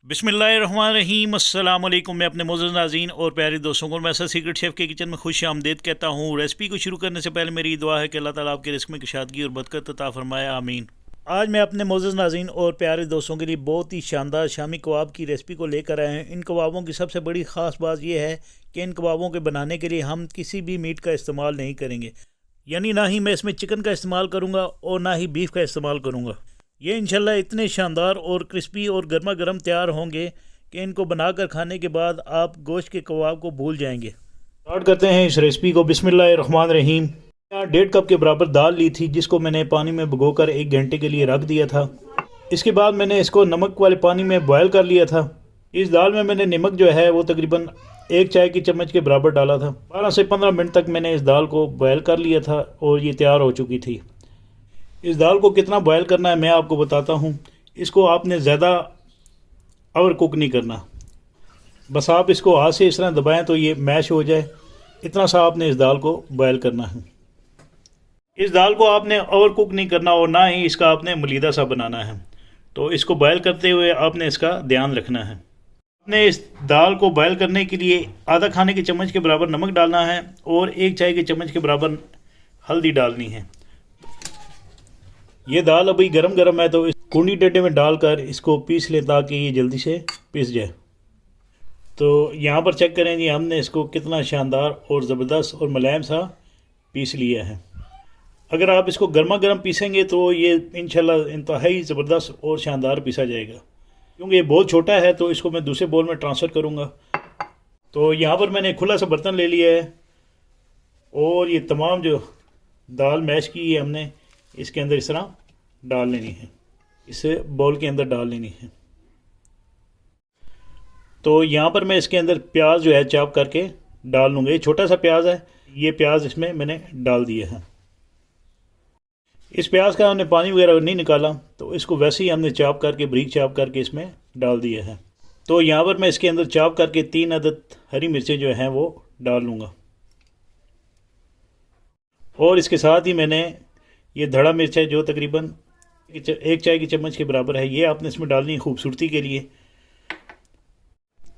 बिस्मिल्लाहिर्रहमानिर्रहीम। अस्सलाम वालेकुम। मैं अपने मोअज़्ज़ज़ नाज़रीन और प्यारे दोस्तों को मैं सीक्रेट शेफ़ के किचन में खुश आमदीद कहता हूँ। रेसिपी को शुरू करने से पहले मेरी दुआ है कि अल्लाह ताला आपके रिस्क में कुशादगी और बरकत अता फरमाए, आमीन। आज मैं अपने मोअज़्ज़ज़ नाज़रीन और प्यारे दोस्तों के लिए बहुत ही शानदार शामी कबाब की रेसिपी को लेकर आए हैं। इन कबाबों की सबसे बड़ी ख़ास बात यह है कि इन कबाबों के बनाने के लिए हम किसी भी मीट का इस्तेमाल नहीं करेंगे, यानी ना ही मैं इसमें चिकन का इस्तेमाल करूँगा और ना ही बीफ का इस्तेमाल करूँगा। ये इंशाल्लाह इतने शानदार और क्रिस्पी और गर्मा गर्म तैयार होंगे कि इनको बनाकर खाने के बाद आप गोश्त के कबाब को भूल जाएंगे। स्टार्ट करते हैं इस रेसिपी को। बिस्मिल्लाहिर्रहमानिर्रहीम। यहाँ 1.5 कप के बराबर दाल ली थी, जिसको मैंने पानी में भिगोकर 1 घंटे के लिए रख दिया था। इसके बाद मैंने इसको नमक वाले पानी में बॉयल कर लिया था। इस दाल में मैंने नमक जो है वो तकरीबन 1 चाय की चम्मच के बराबर डाला था। 12 से 15 मिनट तक मैंने इस दाल को बॉयल कर लिया था और ये तैयार हो चुकी थी। इस दाल को कितना बॉयल करना है मैं आपको बताता हूँ। इसको आपने ज़्यादा ओवर कुक नहीं करना, बस आप इसको हाथ से इस तरह दबाएं तो ये मैश हो जाए, इतना सा आपने इस दाल को बॉयल करना है। इस दाल को आपने ओवर कुक नहीं करना और ना ही इसका आपने मलीदा सा बनाना है। तो इसको बॉयल करते हुए आपने इसका ध्यान रखना है। आपने इस दाल को बॉयल करने के लिए आधा खाने के चम्मच के बराबर नमक डालना है और 1 चाय के चम्मच के बराबर हल्दी डालनी है। ये दाल अभी गरम गरम है तो इस कूंडी टेढ़े में डालकर इसको पीस लें ताकि ये जल्दी से पिस जाए। तो यहाँ पर चेक करें जी, हमने इसको कितना शानदार और ज़बरदस्त और मुलायम सा पीस लिया है। अगर आप इसको गर्मा गर्म पीसेंगे तो ये इंशाल्लाह इंतहाई ज़बरदस्त और शानदार पीसा जाएगा। क्योंकि ये बहुत छोटा है तो इसको मैं दूसरे बोल में ट्रांसफ़र करूँगा। तो यहाँ पर मैंने खुला सा बर्तन ले लिया है और ये तमाम जो दाल मैश की है हमने इसके अंदर इस तरह डाल लेनी है, इसे बाउल के अंदर डाल लेनी है। तो यहाँ पर मैं इसके अंदर प्याज जो है चॉप करके डाल लूँगा। ये छोटा सा प्याज है, ये प्याज इसमें मैंने डाल दिया है। इस प्याज का हमने पानी वगैरह नहीं निकाला, तो इसको वैसे ही हमने चॉप करके बारीक चॉप करके इसमें डाल दिया है। तो यहाँ पर मैं इसके अंदर चॉप करके 3 अदद हरी मिर्चें जो हैं वो डाल लूँगा और इसके साथ ही मैंने ये धड़ा मिर्च है जो तकरीबन 1 चाय की चम्मच के बराबर है, ये आपने इसमें डालनी है खूबसूरती के लिए।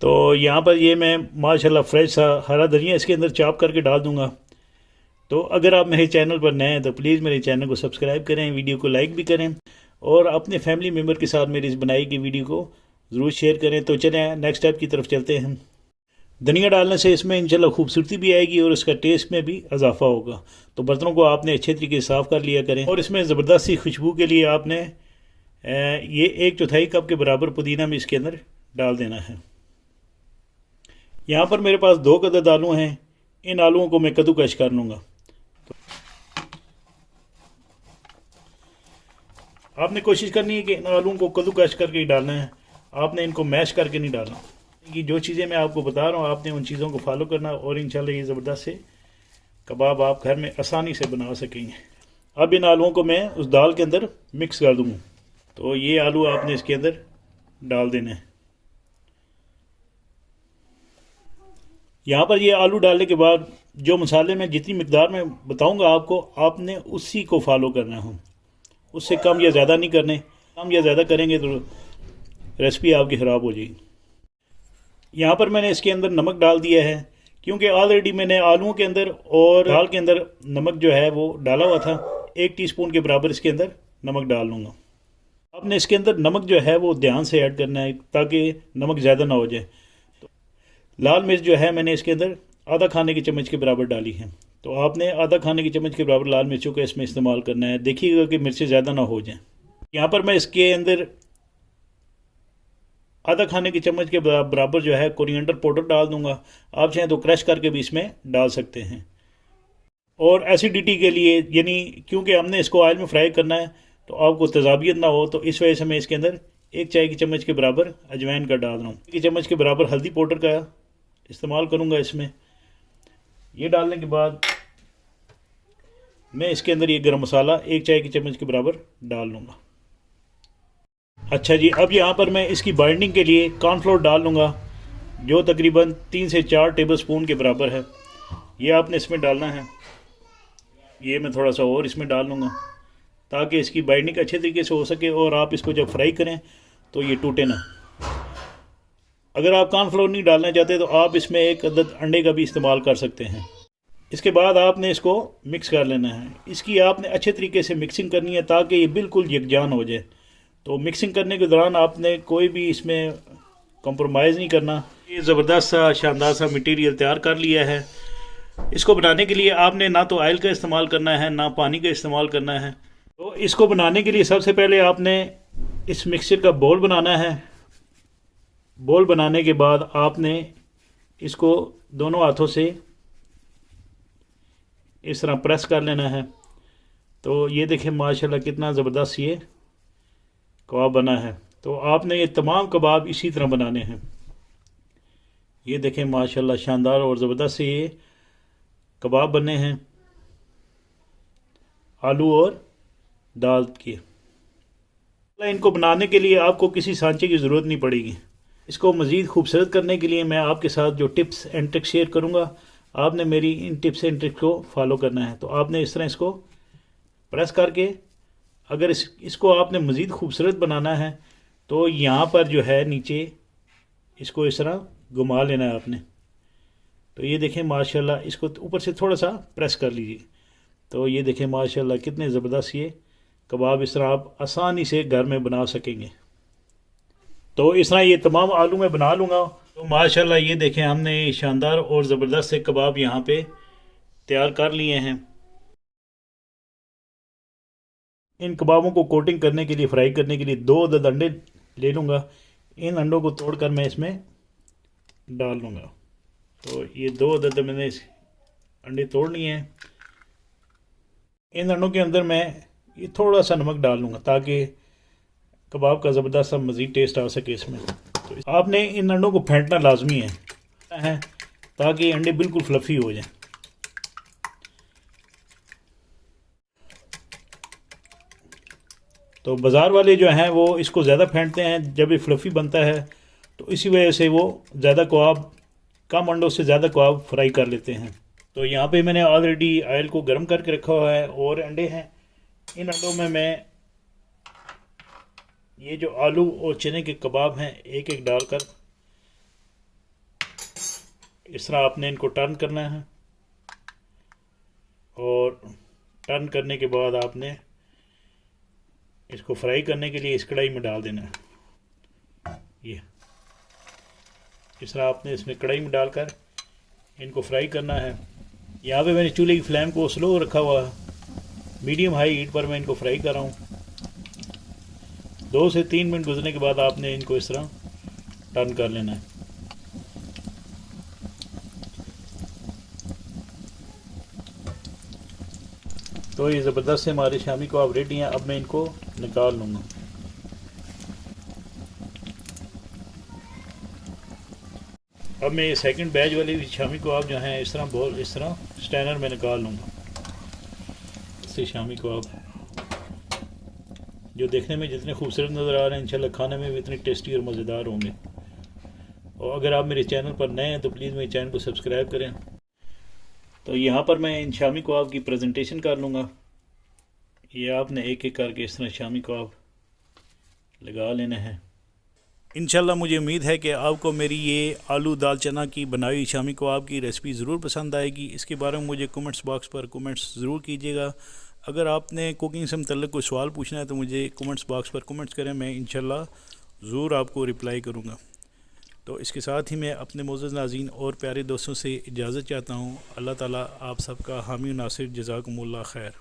तो यहाँ पर ये मैं माशाल्लाह फ्रेश सा हरा धनिया इसके अंदर चॉप करके डाल दूँगा। तो अगर आप मेरे चैनल पर नए हैं तो प्लीज़ मेरे चैनल को सब्सक्राइब करें, वीडियो को लाइक भी करें और अपने फैमिली मेम्बर के साथ मेरी इस बनाई गई वीडियो को ज़रूर शेयर करें। तो चलें नेक्स्ट स्टेप की तरफ चलते हैं। धनिया डालने से इसमें इंशाल्लाह खूबसूरती भी आएगी और इसका टेस्ट में भी इजाफा होगा। तो बर्तनों को आपने अच्छे तरीके से साफ़ कर लिया करें और इसमें ज़बरदस्त सी खुशबू के लिए आपने ये 1/4 कप के बराबर पुदीना भी इसके अंदर डाल देना है। यहाँ पर मेरे पास 2 अदद आलू हैं, इन आलूओं को मैं कद्दूकश कर लूँगा। तो आपने कोशिश करनी है कि इन आलूओं को कद्दूकश करके ही डालना है, आपने इनको मैश करके नहीं डालना। कि जो चीज़ें मैं आपको बता रहा हूँ आपने उन चीज़ों को फॉलो करना और इंशाल्लाह ये ज़बरदस्त से कबाब आप घर में आसानी से बना सकेंगे। अब इन आलूओं को मैं उस दाल के अंदर मिक्स कर दूँगा। तो ये आलू आपने इसके अंदर डाल देने हैं। यहाँ पर ये आलू डालने के बाद जो मसाले मैं जितनी मकदार में बताऊँगा आपको, आपने उसी को फॉलो करना है, उससे कम या ज़्यादा नहीं करने। कम या ज़्यादा करेंगे तो रेसिपी आपकी ख़राब हो जाएगी। यहाँ पर मैंने इसके अंदर नमक डाल दिया है क्योंकि ऑलरेडी मैंने आलूओं के अंदर और दाल के अंदर नमक जो है वो डाला हुआ था। 1 टीस्पून के बराबर इसके अंदर नमक डाल लूँगा। आपने इसके अंदर नमक जो है वो ध्यान से ऐड करना है ताकि नमक ज़्यादा ना हो जाए। तो लाल मिर्च जो है मैंने इसके अंदर आधा खाने की चम्मच के बराबर डाली है। तो आपने आधा खाने की चम्मच के बराबर लाल मिर्चों का इसमें इस्तेमाल करना है। देखिएगा कि मिर्चें ज़्यादा ना हो जाएँ। यहाँ पर मैं इसके अंदर आधा खाने की चम्मच के बराबर जो है कोरिएंडर पाउडर डाल दूंगा। आप चाहें तो क्रश करके भी इसमें डाल सकते हैं। और एसिडिटी के लिए, यानी क्योंकि हमने इसको ऑयल में फ्राई करना है तो आपको तेजाबियत ना हो, तो इस वजह से मैं इसके अंदर 1 चाय की चम्मच के बराबर अजवाइन का डाल रहा हूँ। 1 चम्मच के बराबर हल्दी पाउडर का इस्तेमाल करूँगा इसमें। ये डालने के बाद मैं इसके अंदर ये गरम मसाला 1 चाय की चम्मच के बराबर डाल लूँगा। अच्छा जी, अब यहाँ पर मैं इसकी बाइंडिंग के लिए कॉर्नफ्लोर डाल लूँगा जो तकरीबन 3 से 4 टेबलस्पून के बराबर है। ये आपने इसमें डालना है। ये मैं थोड़ा सा और इसमें डाल लूँगा ताकि इसकी बाइंडिंग अच्छे तरीके से हो सके और आप इसको जब फ्राई करें तो ये टूटे ना। अगर आप कॉर्नफ्लोर नहीं डालना चाहते तो आप इसमें एक अदद अंडे का भी इस्तेमाल कर सकते हैं। इसके बाद आपने इसको मिक्स कर लेना है। इसकी आपने अच्छे तरीके से मिक्सिंग करनी है ताकि ये बिल्कुल यकजान हो जाए। तो मिक्सिंग करने के दौरान आपने कोई भी इसमें कंप्रोमाइज़ नहीं करना। ये ज़बरदस्त सा शानदार सा मटेरियल तैयार कर लिया है। इसको बनाने के लिए आपने ना तो ऑयल का इस्तेमाल करना है ना पानी का इस्तेमाल करना है। तो इसको बनाने के लिए सबसे पहले आपने इस मिक्सचर का बोल बनाना है। बोल बनाने के बाद आपने इसको दोनों हाथों से इस तरह प्रेस कर लेना है। तो ये देखें माशाल्लाह कितना ज़बरदस्त ये कबाब बना है। तो आपने ये तमाम कबाब इसी तरह बनाने हैं। ये देखें माशाल्लाह शानदार और ज़बरदस्त से ये कबाब बने हैं आलू और दाल के। इनको बनाने के लिए आपको किसी सांचे की ज़रूरत नहीं पड़ेगी। इसको मज़ीद खूबसूरत करने के लिए मैं आपके साथ जो टिप्स एंड ट्रिक्स शेयर करूँगा, आपने मेरी इन टिप्स एंड ट्रिक्स को फॉलो करना है। तो आपने इस तरह इसको प्रेस करके अगर इसको आपने मज़ीद खूबसूरत बनाना है तो यहाँ पर जो है नीचे इसको इस तरह घुमा लेना है आपने। तो ये देखें माशाल्लाह इसको ऊपर से थोड़ा सा प्रेस कर लीजिए। तो ये देखें माशाल्लाह कितने ज़बरदस्त ये कबाब इस तरह आप आसानी से घर में बना सकेंगे। तो इस तरह ये तमाम आलू मैं बना लूँगा। तो माशाल्लाह ये देखें हमने शानदार और ज़बरदस्त से कबाब यहाँ पे तैयार कर लिए हैं। इन कबाबों को कोटिंग करने के लिए, फ्राई करने के लिए 2 अदद अंडे ले लूँगा। इन अंडों को तोड़कर मैं इसमें डाल लूँगा। तो ये 2 अदद मैंने अंडे तोड़ लिए हैं। इन अंडों के अंदर मैं ये थोड़ा सा नमक डाल लूँगा ताकि कबाब का ज़बरदस्त सा मज़ीद टेस्ट आ सके इसमें। तो आपने इन अंडों को फेंटना लाजमी है ताकि अंडे बिल्कुल फ्लफ़ी हो जाएं। तो बाज़ार वाले जो हैं वो इसको ज़्यादा फेंटते हैं जब ये फ्लफ़ी बनता है, तो इसी वजह से वो ज़्यादा कबाब, कम अंडों से ज़्यादा कबाब फ्राई कर लेते हैं। तो यहाँ पे मैंने ऑलरेडी ऑयल को गर्म करके रखा हुआ है और अंडे हैं। इन अंडों में मैं ये जो आलू और चने के कबाब हैं एक एक डालकर इस तरह आपने इनको टर्न करना है। और टर्न करने के बाद आपने इसको फ्राई करने के लिए इस कढ़ाई में डाल देना है। ये इस तरह आपने इसमें कढ़ाई में डालकर इनको फ्राई करना है। यहाँ पे मैंने चूल्हे की फ्लेम को स्लो रखा हुआ है, मीडियम हाई हीट पर मैं इनको फ्राई कर रहा हूँ। 2 से 3 मिनट गुजरने के बाद आपने इनको इस तरह टर्न कर लेना है। तो ये ज़बरदस्त से हमारे शामी कबाब रेडी हैं। अब मैं इनको निकाल लूँगा। अब मैं ये सेकंड बैच वाले शामी कबाब जो हैं इस तरह स्टैनर में निकाल लूँगा। इससे शामी कबाब जो देखने में जितने खूबसूरत नज़र आ रहे हैं इंशाल्लाह खाने में भी इतने टेस्टी और मज़ेदार होंगे। और अगर आप मेरे चैनल पर नए हैं तो प्लीज़ मेरे चैनल को सब्सक्राइब करें। तो यहाँ पर मैं इन शामी कबाब की प्रेजेंटेशन कर लूँगा। ये आपने एक एक करके इस तरह शामी कबाब लगा लेने हैं। इंशाल्लाह मुझे उम्मीद है कि आपको मेरी ये आलू दाल चना की बनाई हुई शामी कबाब की रेसिपी ज़रूर पसंद आएगी। इसके बारे में मुझे कमेंट्स बॉक्स पर कमेंट्स ज़रूर कीजिएगा। अगर आपने कुकिंग से मुतल्लिक़ कोई सवाल पूछना है तो मुझे कमेंट्स बॉक्स पर कमेंट्स करें, मैं इंशाल्लाह ज़रूर आपको रिप्लाई करूँगा। तो इसके साथ ही मैं अपने मोअज़्ज़ज़ नाज़रीन और प्यारे दोस्तों से इजाज़त चाहता हूँ। अल्लाह ताला आप सबका हामी नासिर, जज़ाकुमुल्लाह खैर।